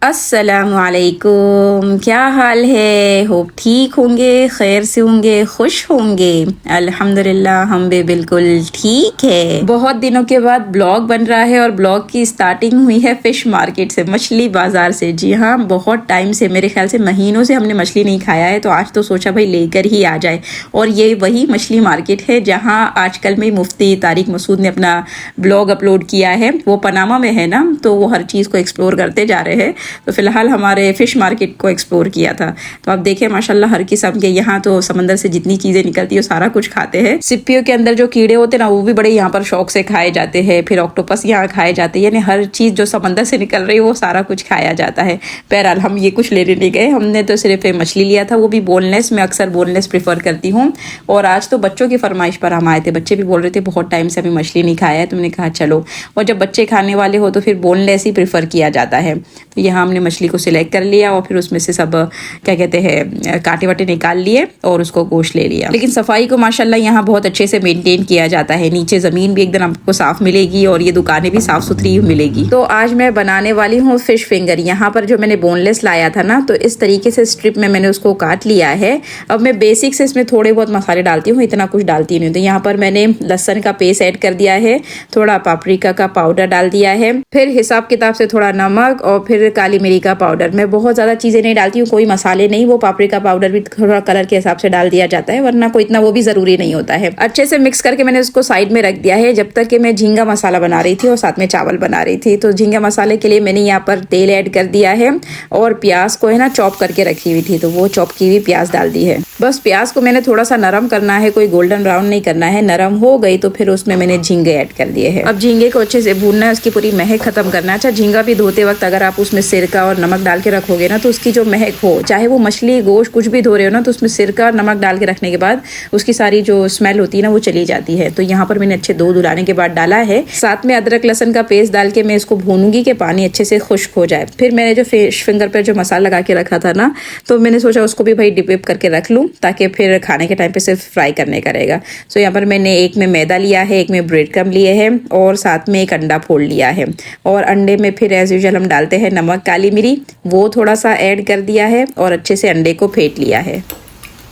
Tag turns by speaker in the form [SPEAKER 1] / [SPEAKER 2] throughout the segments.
[SPEAKER 1] अस्सलामुअलैकुम, क्या हाल है। होप ठीक होंगे, खैर से होंगे, खुश होंगे। अल्हम्दुलिल्लाह हम भी बिल्कुल ठीक है। बहुत दिनों के बाद ब्लॉग बन रहा है और ब्लॉग की स्टार्टिंग हुई है फिश मार्केट से, मछली बाजार से। जी हाँ, बहुत टाइम से, मेरे ख्याल से महीनों से हमने मछली नहीं खाया है, तो आज तो सोचा भाई लेकर ही आ जाए। और ये वही मछली मार्केट है जहाँ आजकल में मुफ्ती तारिक मसूद ने अपना ब्लॉग अपलोड किया है। वो पनामा में है ना, तो वो हर चीज़ को एक्सप्लोर करते जा रहे हैं। तो फिलहाल हमारे फ़िश मार्केट को एक्सप्लोर किया था। तो आप देखें माशाल्लाह हर किस्म के यहाँ तो समंदर से जितनी चीज़ें निकलती है सारा कुछ खाते हैं। सिप्पियों के अंदर जो कीड़े होते हैं ना, वो भी बड़े यहाँ पर शौक से खाए जाते हैं। फिर ऑक्टोपस यहाँ खाए जाते हैं, यानी हर चीज़ जो समंदर से निकल रही है वो सारा कुछ खाया जाता है। बहरहाल हम ये कुछ लेने नहीं गए, हमने तो सिर्फ मछली लिया था, वो भी बोनलेस। मैं अक्सर बोनलेस प्रेफर करती हूँ। और आज तो बच्चों की फरमाइश पर हम आए थे। बच्चे भी बोल रहे थे बहुत टाइम से हमें मछली नहीं खाया है, तो मैंने कहा चलो। और जब बच्चे खाने वाले हो तो फिर बोनलेस ही प्रेफर किया जाता है। तो यहाँ हमने मछली को सिलेक्ट कर लिया और फिर उसमें से सब क्या कहते हैं कांटे वाटे निकाल लिए और उसको गोश्त ले लिया। लेकिन सफाई को माशाल्लाह यहाँ बहुत अच्छे से मेंटेन किया जाता है। नीचे ज़मीन भी एकदम आपको साफ मिलेगी और ये दुकानें भी साफ सुथरी मिलेगी। तो आज मैं बनाने वाली हूँ फिश फिंगर। यहाँ पर जो मैंने बोनलेस लाया था ना, तो इस तरीके से स्ट्रिप में मैंने उसको काट लिया है। अब मैं बेसिक से इसमें थोड़े बहुत मसाले डालती हूँ, इतना कुछ डालती नहीं। तो यहाँ पर मैंने लहसुन का पेस्ट ऐड कर दिया है, थोड़ा पापरिका का पाउडर डाल दिया है, फिर हिसाब किताब से थोड़ा नमक और फिर काली मिर्च का पाउडर। मैं बहुत ज़्यादा चीज़ें नहीं डालती हूँ, कोई मसाले नहीं। वो पापरिका पाउडर भी थोड़ा कलर के हिसाब से डाल दिया जाता है, वरना कोई इतना वो भी ज़रूरी नहीं होता है। अच्छे से मिक्स करके मैंने उसको साइड में रख दिया है, जब तक कि मैं झींगा मसाला बना रही थी और साथ में चावल बना रही थी। तो झींगा मसाले के लिए मैंने यहाँ पर तेल ऐड कर दिया है और प्याज को है ना चॉप करके रखी हुई थी, तो वो चॉप की हुई प्याज डाल दी है। बस प्याज को मैंने थोड़ा सा नरम करना है, कोई गोल्डन ब्राउन नहीं करना है। नरम हो गई तो फिर उसमें मैंने झींगे ऐड कर दिए हैं। अब झींगे को अच्छे से भूनना है, उसकी पूरी महक खत्म करना है। अच्छा, झींगा भी धोते वक्त अगर आप उसमें सिरका और नमक डाल के रखोगे ना, तो उसकी जो महक हो, चाहे वो मछली गोश्त कुछ भी धो रहे हो ना, तो उसमें सिरका और नमक डाल के रखने के बाद उसकी सारी जो स्मेल होती है ना वो चली जाती है। तो यहाँ पर मैंने अच्छे धुलाने के बाद डाला है। साथ में अदरक लहसुन का पेस्ट डाल के मैं इसको भूनूंगी कि पानी अच्छे से खुश्क हो जाए। फिर मैंने जो फिश फिंगर पर जो मसाला लगा के रखा था ना, तो मैंने सोचा उसको भी भाई डिप विप करके रख लूँ, ताकि फिर खाने के टाइम पे सिर्फ फ्राई करने का रहेगा। सो यहाँ पर मैंने एक में मैदा लिया है, एक में ब्रेड क्रम्ब लिए हैं और साथ में एक अंडा फोड़ लिया है। और अंडे में फिर एज यूजुअल हम डालते हैं नमक, काली मिरी, वो थोड़ा सा ऐड कर दिया है और अच्छे से अंडे को फेंट लिया है।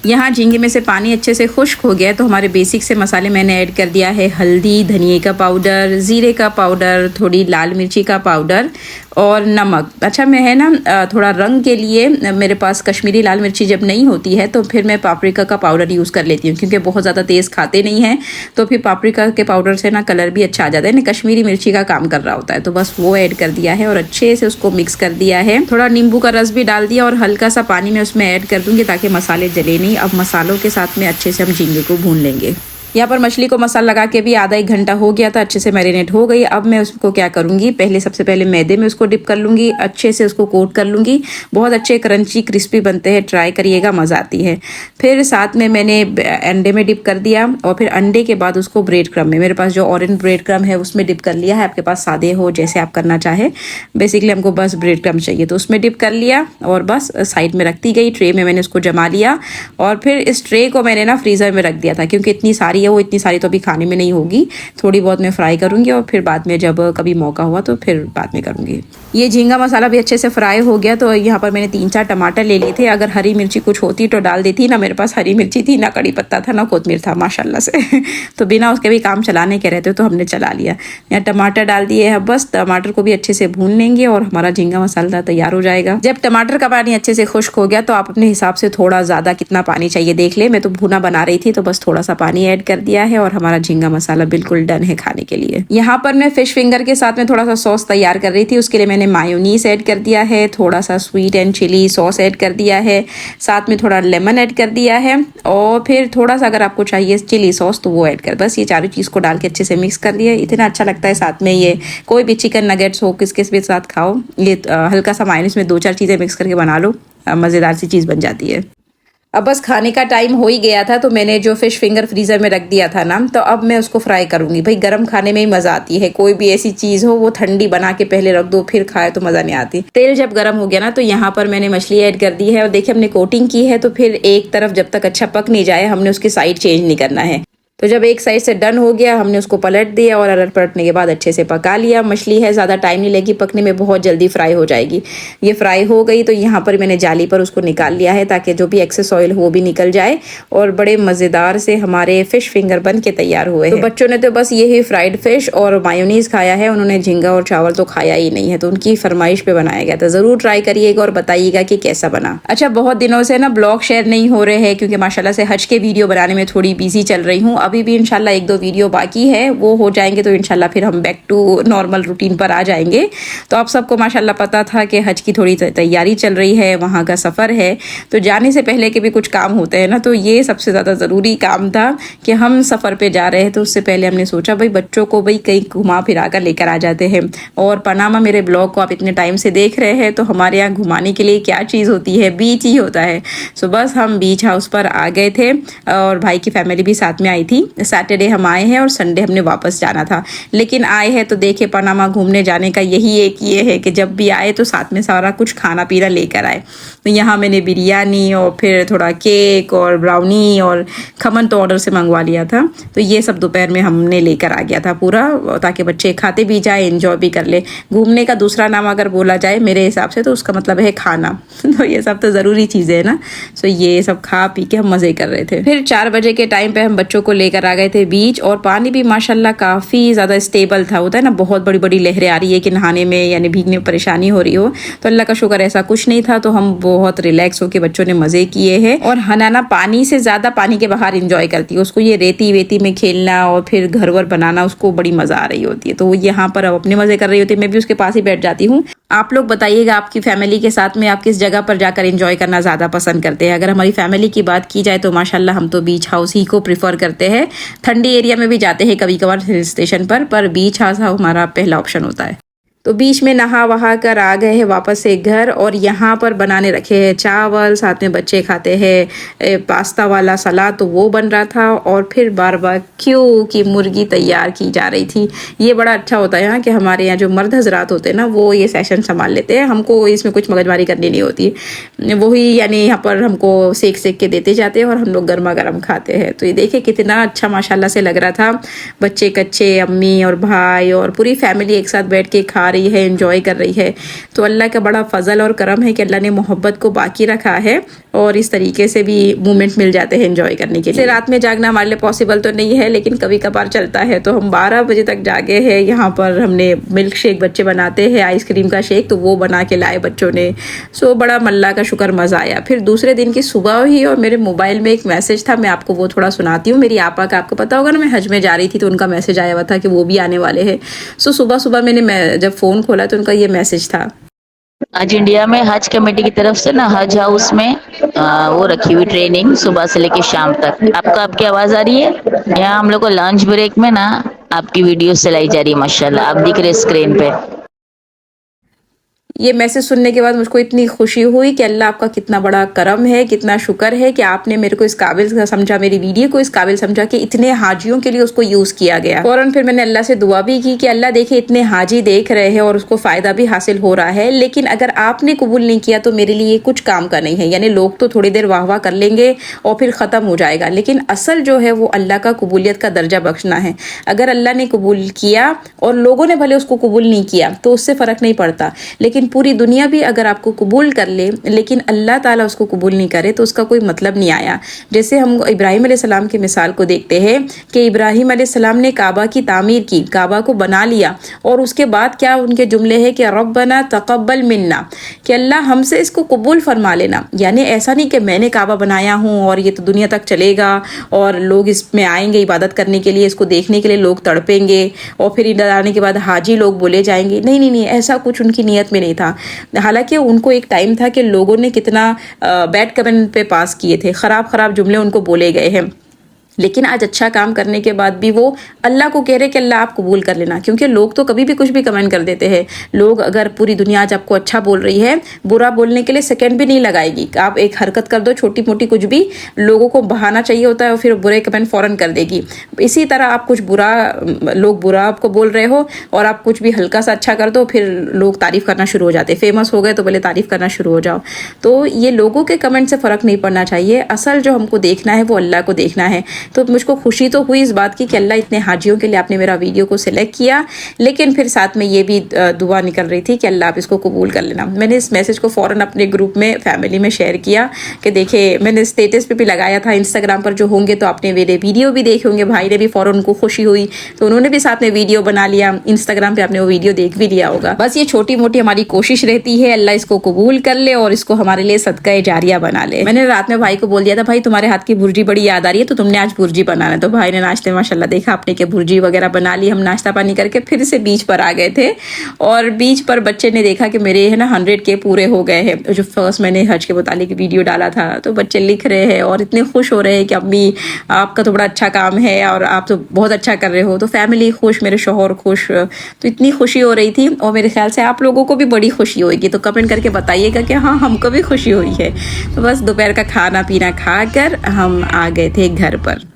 [SPEAKER 1] यहाँ झींगे में से पानी अच्छे से खुश्क हो गया, तो हमारे बेसिक से मसाले मैंने ऐड कर दिया है। हल्दी, धनिए का पाउडर, ज़ीरे का पाउडर, थोड़ी लाल मिर्ची का पाउडर और नमक। अच्छा, मैं है ना थोड़ा रंग के लिए, मेरे पास कश्मीरी लाल मिर्ची जब नहीं होती है तो फिर मैं पापरिका का पाउडर यूज़ कर लेती हूँ, क्योंकि बहुत ज़्यादा तेज़ खाते नहीं हैं। तो फिर पापरिका के पाउडर से ना कलर भी अच्छा आ जाता है ना, कश्मीरी मिर्ची का काम कर रहा होता है। तो बस वो ऐड कर दिया है और अच्छे से उसको मिक्स कर दिया है। थोड़ा नींबू का रस भी डाल दिया और हल्का सा पानी में उसमें ऐड कर दूँगी ताकि मसाले जले नहीं। अब मसालों के साथ में अच्छे से हम झींगे को भून लेंगे। यहाँ पर मछली को मसाला लगा के भी आधा एक घंटा हो गया था, अच्छे से मैरिनेट हो गई। अब मैं उसको क्या करूँगी, सबसे पहले मैदे में उसको डिप कर लूँगी, अच्छे से उसको कोट कर लूँगी। बहुत अच्छे क्रंची क्रिस्पी बनते हैं, ट्राई करिएगा, मज़ा आती है। फिर साथ में मैंने अंडे में डिप कर दिया और फिर अंडे के बाद उसको ब्रेड क्रम्ब में, मेरे पास जो ऑरेंज ब्रेड क्रम्ब है उसमें डिप कर लिया है। आपके पास सादे हो, जैसे आप करना चाहे। बेसिकली हमको बस ब्रेड क्रम्ब चाहिए, तो उसमें डिप कर लिया और बस साइड में रखती गई। ट्रे में मैंने उसको जमा लिया और फिर इस ट्रे को मैंने ना फ्रीज़र में रख दिया था, क्योंकि इतनी सारी वो इतनी सारी तो अभी खाने में नहीं होगी। थोड़ी बहुत मैं फ्राई करूंगी और फिर बाद में जब कभी मौका हुआ तो फिर बाद में करूंगी। ये झींगा मसाला भी अच्छे से फ्राई हो गया, तो यहाँ पर मैंने 3-4 टमाटर ले लिए थे। अगर हरी मिर्ची कुछ होती तो डाल देती, ना मेरे पास हरी मिर्ची थी, ना कड़ी पत्ता था, ना कोतमीर था माशाल्लाह से तो बिना उसके भी काम चलाने के रहते तो हमने चला लिया। यहाँ टमाटर डाल दिए हैं, बस टमाटर को भी अच्छे से भून लेंगे और हमारा झींगा मसाला तैयार हो जाएगा। जब टमाटर का पानी अच्छे से खुश्क हो गया तो आप अपने हिसाब से थोड़ा ज़्यादा कितना पानी चाहिए देख ले। मैं तो भुना बना रही थी, तो बस थोड़ा सा पानी ऐड कर दिया है और हमारा झींगा मसाला बिल्कुल डन है खाने के लिए। यहाँ पर मैं फिश फिंगर के साथ में थोड़ा सा सॉस तैयार कर रही थी। उसके लिए मैंने मायोनीज ऐड कर दिया है, थोड़ा सा sweet and chilli sauce add कर दिया है, साथ में थोड़ा लेमन ऐड कर दिया है और फिर थोड़ा सा अगर आपको चाहिए चिली सॉस तो वो ऐड कर। बस ये चारों चीज़ को डाल के अच्छे से मिक्स कर दिया। इतना अच्छा लगता है। साथ में ये कोई भी चिकन नगेट्स हो, किसके भी साथ खाओ, ये हल्का सा मायोनीज में 2-4 चीज़ें मिक्स करके बना लो, मज़ेदार सी चीज़ बन जाती है। अब बस खाने का टाइम हो ही गया था, तो मैंने जो फिश फिंगर फ्रीज़र में रख दिया था ना, तो अब मैं उसको फ्राई करूंगी। भाई गरम खाने में ही मज़ा आती है। कोई भी ऐसी चीज़ हो वो ठंडी बना के पहले रख दो फिर खाए तो मज़ा नहीं आती। तेल जब गर्म हो गया ना, तो यहाँ पर मैंने मछली ऐड कर दी है और देखिए हमने कोटिंग की है, तो फिर एक तरफ जब तक अच्छा पक नहीं जाए हमने उसकी साइड चेंज नहीं करना है। तो जब एक साइड से डन हो गया हमने उसको पलट दिया और अलट पलटने के बाद अच्छे से पका लिया। मछली है, ज़्यादा टाइम नहीं लगेगी पकने में, बहुत जल्दी फ्राई हो जाएगी। ये फ्राई हो गई तो यहाँ पर मैंने जाली पर उसको निकाल लिया है ताकि जो भी एक्सेस ऑयल हो वो भी निकल जाए। और बड़े मज़ेदार से हमारे फ़िश फिंगर बन के तैयार हुए। तो बच्चों ने तो बस यही फ्राइड फ़िश और मायोनीज़ खाया है, उन्होंने झींगा और चावल तो खाया ही नहीं है। तो उनकी फरमाइश पे बनाया गया था। ज़रूर ट्राई करिएगा और बताइएगा कि कैसा बना। अच्छा, बहुत दिनों से ना ब्लॉग शेयर नहीं हो रहे हैं क्योंकि माशाल्लाह से हज के वीडियो बनाने में थोड़ी बिजी चल रही हूँ। अभी भी इंशाल्लाह 1-2 वीडियो बाकी है, वो हो जाएंगे तो इंशाल्लाह फिर हम बैक टू नॉर्मल रूटीन पर आ जाएंगे। तो आप सबको माशाल्लाह पता था कि हज की थोड़ी तैयारी चल रही है, वहाँ का सफ़र है, तो जाने से पहले के भी कुछ काम होते हैं ना, तो ये सबसे ज़्यादा ज़रूरी काम था कि हम सफ़र पे जा रहे हैं। तो उससे पहले हमने सोचा भाई बच्चों को भाई कहीं घुमा फिरा कर लेकर आ जाते हैं। और पनामा मेरे ब्लॉग को आप इतने टाइम से देख रहे हैं, तो हमारे यहाँ घुमाने के लिए क्या चीज़ होती है, बीच ही होता है। सो बस हम बीच हाउस पर आ गए थे और भाई की फैमिली भी साथ में आई थी। सैटरडे हम आए हैं और संडे हमने वापस जाना था, लेकिन आए हैं तो देखे पनामा घूमने जाने का यही एक ये है कि जब भी आए तो साथ में सारा कुछ खाना पीना लेकर आए। तो यहाँ मैंने बिरयानी और फिर थोड़ा केक और ब्राउनी और खमन तो ऑर्डर से मंगवा लिया था। तो ये सब दोपहर में हमने लेकर आ गया था पूरा, ताकि बच्चे खाते भी जाए, एंजॉय भी कर ले। घूमने का दूसरा नाम अगर बोला जाए मेरे हिसाब से तो उसका मतलब है खाना। तो ये सब तो ज़रूरी चीज़ें है ना। सो ये सब खा पी के हम मज़े कर रहे थे। फिर 4 बजे के टाइम पे हम बच्चों को लेकर आ गए थे बीच, और पानी भी माशाल्लाह काफ़ी ज़्यादा स्टेबल था। होता है ना बहुत बड़ी बड़ी लहरें आ रही है कि नहाने में यानी भीगने में परेशानी हो रही हो, तो अल्लाह का शुक्र ऐसा कुछ नहीं था। तो हम बहुत रिलैक्स होकर बच्चों ने मज़े किए हैं। और हनाना पानी से ज़्यादा पानी के बाहर इंजॉय करती है, उसको ये रेती वेती में खेलना और फिर घर वर बनाना उसको बड़ी मज़ा आ रही होती है। तो वो यहाँ पर अब अपने मज़े कर रही होती है, मैं भी उसके पास ही बैठ जाती हूँ। आप लोग बताइएगा आपकी फैमिली के साथ में आप किस जगह पर जाकर एंजॉय करना ज़्यादा पसंद करते हैं। अगर हमारी फैमिली की बात की जाए तो माशाल्लाह हम तो बीच हाउस ही को प्रिफर करते हैं। ठंडी एरिया में भी जाते हैं कभी कभार हिल स्टेशन पर बीच हाउस हमारा पहला ऑप्शन होता है। तो बीच में नहा वहा कर आ गए हैं वापस से घर, और यहाँ पर बनाने रखे हैं चावल, साथ में बच्चे खाते हैं पास्ता वाला सलाद, तो वो बन रहा था। और फिर बारबेक्यू की मुर्गी तैयार की जा रही थी। ये बड़ा अच्छा होता है यहाँ कि हमारे यहाँ जो मर्द हजरात होते हैं ना वो ये सेशन संभाल लेते हैं, हमको इसमें कुछ मगजमारी करनी नहीं होती। वही यानी यहाँ पर हमको सेक सेक के देते जाते हैं और हम लोग गर्मा गर्म खाते हैं। तो ये देखिए कितना अच्छा माशाल्लाह से लग रहा था। बच्चे कच्चे, अम्मी और भाई और पूरी फैमिली एक साथ बैठ के खा रही है, एंजॉय कर रही है। तो अल्लाह का बड़ा फजल और करम है कि अल्लाह ने मोहब्बत को बाकी रखा है और इस तरीके से भी मूवमेंट मिल जाते हैं एंजॉय करने के लिए। रात में जागना हमारे लिए पॉसिबल तो नहीं है, लेकिन कभी कभार चलता है। तो हम 12 बजे तक जागे हैं। यहाँ पर हमने मिल्क शेक, बच्चे बनाते हैं आइसक्रीम का शेक, तो वो बना के लाए बच्चों ने। सो बड़ा अल्लाह का शुक्र, मज़ा आया। फिर दूसरे दिन की सुबह ही और मेरे मोबाइल में एक मैसेज था, मैं आपको वो थोड़ा सुनाती हूँ। मेरी आपा का आपको पता होगा ना, मैं हज में जा रही थी तो उनका मैसेज आया हुआ था कि वो भी आने वाले हैं। सो सुबह सुबह मैंने जब फ़ोन खोला तो उनका ये मैसेज था।
[SPEAKER 2] आज इंडिया में हज कमेटी की तरफ से ना हज हाउस में वो रखी हुई ट्रेनिंग सुबह से लेकर शाम तक। आपकी आवाज आ रही है? यहाँ हम लोग को लंच ब्रेक में ना आपकी वीडियो चलाई जा रही है माशाल्लाह, आप दिख रहे स्क्रीन पे।
[SPEAKER 1] ये मैसेज सुनने के बाद मुझको इतनी खुशी हुई कि अल्लाह आपका कितना बड़ा करम है, कितना शुक्र है कि आपने मेरे को इस काबिल समझा, मेरी वीडियो को इस काबिल समझा कि इतने हाजियों के लिए उसको यूज़ किया गया। फौरन फिर मैंने अल्लाह से दुआ भी की कि अल्लाह देखे इतने हाजी देख रहे हैं और उसको फ़ायदा भी हासिल हो रहा है, लेकिन अगर आपने कबूल नहीं किया तो मेरे लिए कुछ काम का नहीं है। यानी लोग तो थोड़ी देर वाह वाह कर लेंगे और फिर ख़त्म हो जाएगा, लेकिन असल जो है वो अल्लाह का कबूलियत का दर्जा बख्शना है। अगर अल्लाह ने कबूल किया और लोगों ने भले उसको कबूल नहीं किया तो उससे फ़र्क नहीं पड़ता, लेकिन पूरी दुनिया भी अगर आपको कबूल कर ले लेकिन अल्लाह ताला उसको कबूल नहीं करे तो उसका कोई मतलब नहीं आया। जैसे हम इब्राहिम अलैहिस्सलाम की मिसाल को देखते हैं कि इब्राहिम अलैहिस्सलाम ने काबा की तामीर की, काबा को बना लिया, और उसके बाद क्या उनके जुमले हैं कि रब्बना तक़ब्बल मिन्ना, कि अल्लाह हमसे इसको कबूल फरमा लेना। यानी ऐसा नहीं कि मैंने काबा बनाया हूँ और ये तो दुनिया तक चलेगा और लोग इसमें आएंगे इबादत करने के लिए, इसको देखने के लिए लोग तड़पेंगे और फिर इधर आने के बाद हाजी लोग बोले जाएंगे। नहीं नहीं नहीं, ऐसा कुछ उनकी नीयत में नहीं था। हालांकि उनको एक टाइम था कि लोगों ने कितना बैड कमेंट पे पास किए थे, ख़राब जुमले उनको बोले गए हैं, लेकिन आज अच्छा काम करने के बाद भी वो अल्लाह को कह रहे कि अल्लाह आप कबूल कर लेना। क्योंकि लोग तो कभी भी कुछ भी कमेंट कर देते हैं। लोग अगर पूरी दुनिया आज आपको अच्छा बोल रही है, बुरा बोलने के लिए सेकंड भी नहीं लगाएगी। आप एक हरकत कर दो छोटी मोटी कुछ भी, लोगों को बहाना चाहिए होता है और फिर बुरे कमेंट फ़ौरन कर देगी। इसी तरह आप कुछ लोग बुरा आपको बोल रहे हो और आप कुछ भी हल्का सा अच्छा कर दो, फिर लोग तारीफ़ करना शुरू हो जाते हैं। फेमस हो गए तो बोले तारीफ़ करना शुरू हो जाओ। तो ये लोगों के कमेंट से फ़र्क नहीं पड़ना चाहिए। असल जो हमको देखना है वो अल्लाह को देखना है तो मुझको खुशी तो हुई इस बात की कि अल्लाह इतने हाजियों के लिए आपने मेरा वीडियो को सिलेक्ट किया, लेकिन फिर साथ में ये भी दुआ निकल रही थी कि अल्लाह आप इसको कबूल कर लेना। मैंने इस मैसेज को फ़ौरन अपने ग्रुप में फैमिली में शेयर किया कि देखिए, मैंने स्टेटस पे भी लगाया था, इंस्टाग्राम पर जो होंगे तो आपने मेरे वीडियो भी देखे होंगे। भाई ने भी फ़ौरन उनको खुशी हुई तो उन्होंने भी साथ में वीडियो बना लिया, इंस्टाग्राम पे आपने वो वीडियो देख भी लिया होगा। बस ये छोटी मोटी हमारी कोशिश रहती है, अल्लाह इसको कबूल कर ले और इसको हमारे लिए सदका जारिया बना ले। मैंने रात में भाई को बोल दिया था, भाई तुम्हारे हाथ की भुर्जी बड़ी याद आ रही है तो तुमने आज भुर्जी बनाना। तो भाई ने नाश्ते माशाल्लाह देखा आपने कि भुर्जी वगैरह बना ली। हम नाश्ता पानी करके फिर से बीच पर आ गए थे और बीच पर बच्चे ने देखा कि मेरे है ना 100K पूरे हो गए हैं। जो फर्स्ट मैंने हज के मुतालिक वीडियो डाला था तो बच्चे लिख रहे हैं और इतने खुश हो रहे हैं कि अम्मी आपका तो बड़ा अच्छा काम है और आप तो बहुत अच्छा कर रहे हो। तो फैमिली खुश, मेरे शौहर खुश, तो इतनी खुशी हो रही थी और मेरे ख्याल से आप लोगों को भी बड़ी खुशी होगी। तो कमेंट करके बताइएगा कि हाँ हमको भी खुशी हुई है। तो बस दोपहर का खाना पीना खाकर हम आ गए थे घर पर।